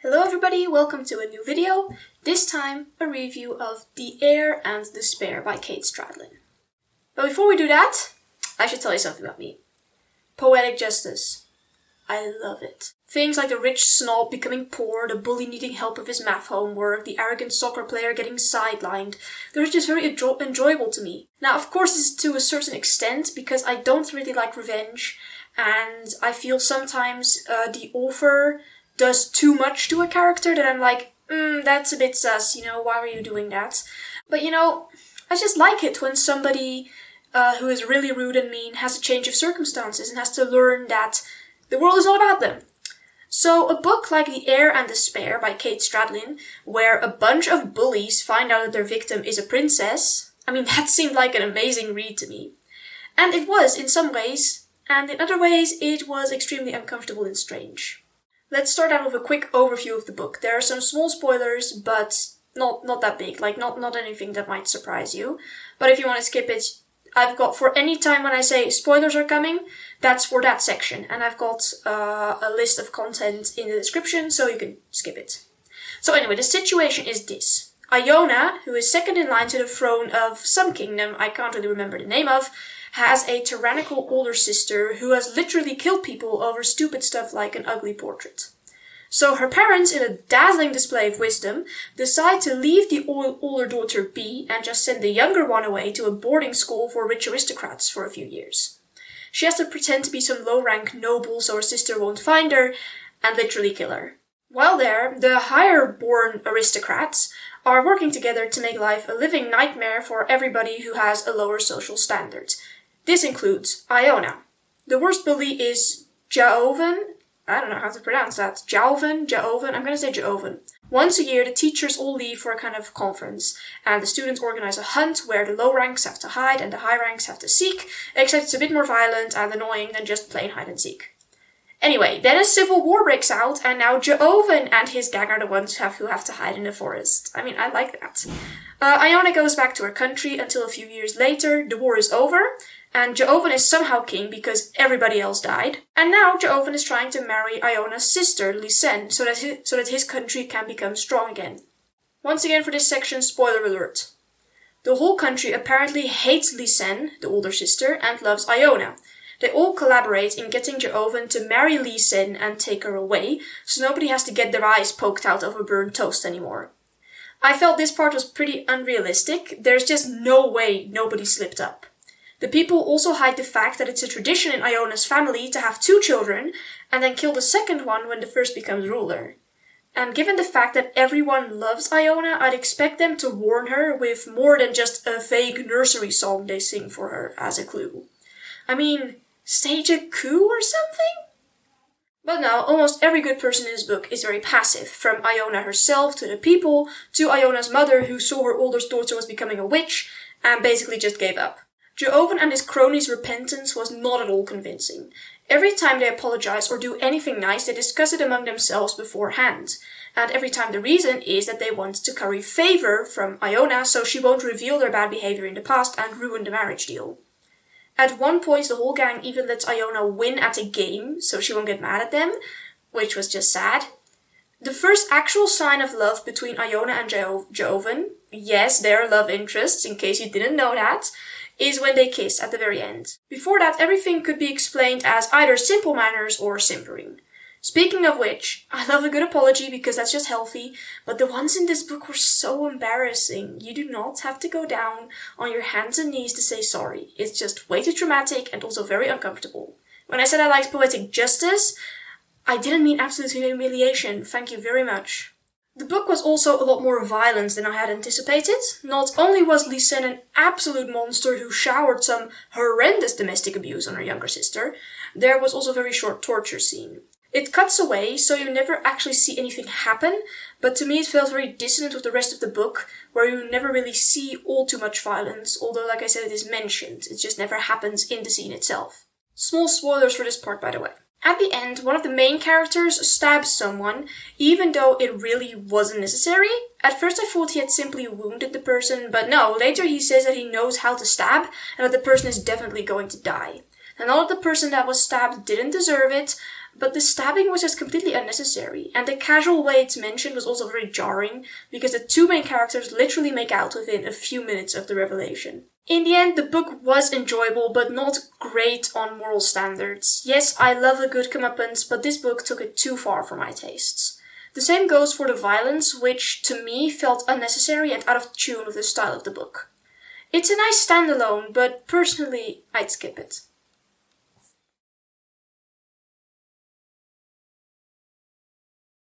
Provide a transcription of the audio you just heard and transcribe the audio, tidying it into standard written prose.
Hello everybody, welcome to a new video. This time, a review of The Heir and the Spare by Kate Stradlin. But before we do that, I should tell you something about me. Poetic justice. I love it. Things like the rich snob becoming poor, the bully needing help with his math homework, the arrogant soccer player getting sidelined, they're just very enjoyable to me. Now, of course, this is to a certain extent, because I don't really like revenge, and I feel sometimes the author does too much to a character that I'm like, that's a bit sus, why are you doing that? But I just like it when somebody who is really rude and mean has a change of circumstances and has to learn that the world is not about them. So a book like The Heir and the Spare by Kate Stradlin, where a bunch of bullies find out that their victim is a princess, that seemed like an amazing read to me. And it was in some ways, and in other ways it was extremely uncomfortable and strange. Let's start out with a quick overview of the book. There are some small spoilers, but not that big, not anything that might surprise you. But if you want to skip it, I've got, for any time when I say spoilers are coming, that's for that section. And I've got a list of content in the description, so you can skip it. So anyway, the situation is this. Iona, who is second in line to the throne of some kingdom I can't really remember the name of, has a tyrannical older sister who has literally killed people over stupid stuff like an ugly portrait. So her parents, in a dazzling display of wisdom, decide to leave the older daughter be and just send the younger one away to a boarding school for rich aristocrats for a few years. She has to pretend to be some low-rank noble so her sister won't find her and literally kill her. While there, the higher-born aristocrats are working together to make life a living nightmare for everybody who has a lower social standard. This includes Iona. The worst bully is Joven. I don't know how to pronounce that. Joven, I'm gonna say Joven. Once a year, the teachers all leave for a kind of conference, and the students organize a hunt where the low ranks have to hide and the high ranks have to seek, except it's a bit more violent and annoying than just plain hide and seek. Anyway, then a civil war breaks out, and now Joven and his gang are the ones who have to hide in the forest. I like that. Iona goes back to her country until a few years later, the war is over, and Joven is somehow king because everybody else died. And now Joven is trying to marry Iona's sister, Lysen, so that his country can become strong again. Once again for this section, spoiler alert. The whole country apparently hates Lysen, the older sister, and loves Iona. They all collaborate in getting Joven to marry Lysen and take her away, so nobody has to get their eyes poked out over burnt toast anymore. I felt this part was pretty unrealistic. There's just no way nobody slipped up. The people also hide the fact that it's a tradition in Iona's family to have 2 children and then kill the second one when the first becomes ruler. And given the fact that everyone loves Iona, I'd expect them to warn her with more than just a vague nursery song they sing for her as a clue. Stage a coup or something? But now, almost every good person in this book is very passive, from Iona herself to the people, to Iona's mother who saw her older daughter was becoming a witch and basically just gave up. Joven and his cronies' repentance was not at all convincing. Every time they apologize or do anything nice, they discuss it among themselves beforehand. And every time the reason is that they want to curry favor from Iona so she won't reveal their bad behavior in the past and ruin the marriage deal. At one point, the whole gang even lets Iona win at a game, so she won't get mad at them, which was just sad. The first actual sign of love between Iona and Joven, yes, they're love interests, in case you didn't know that, is when they kiss at the very end. Before that, everything could be explained as either simple manners or simpering. Speaking of which, I love a good apology because that's just healthy, but the ones in this book were so embarrassing. You do not have to go down on your hands and knees to say sorry. It's just way too dramatic and also very uncomfortable. When I said I liked poetic justice, I didn't mean absolute humiliation. Thank you very much. The book was also a lot more violent than I had anticipated. Not only was Lysen an absolute monster who showered some horrendous domestic abuse on her younger sister, there was also a very short torture scene. It cuts away, so you never actually see anything happen, but to me it felt very dissonant with the rest of the book, where you never really see all too much violence, although like I said it is mentioned, it just never happens in the scene itself. Small spoilers for this part, by the way. At the end, one of the main characters stabs someone, even though it really wasn't necessary. At first I thought he had simply wounded the person, but no, later he says that he knows how to stab, and that the person is definitely going to die. And not that the person that was stabbed didn't deserve it, but the stabbing was just completely unnecessary, and the casual way it's mentioned was also very jarring, because the two main characters literally make out within a few minutes of the revelation. In the end, the book was enjoyable, but not great on moral standards. Yes, I love a good comeuppance, but this book took it too far for my tastes. The same goes for the violence, which to me felt unnecessary and out of tune with the style of the book. It's a nice standalone, but personally, I'd skip it.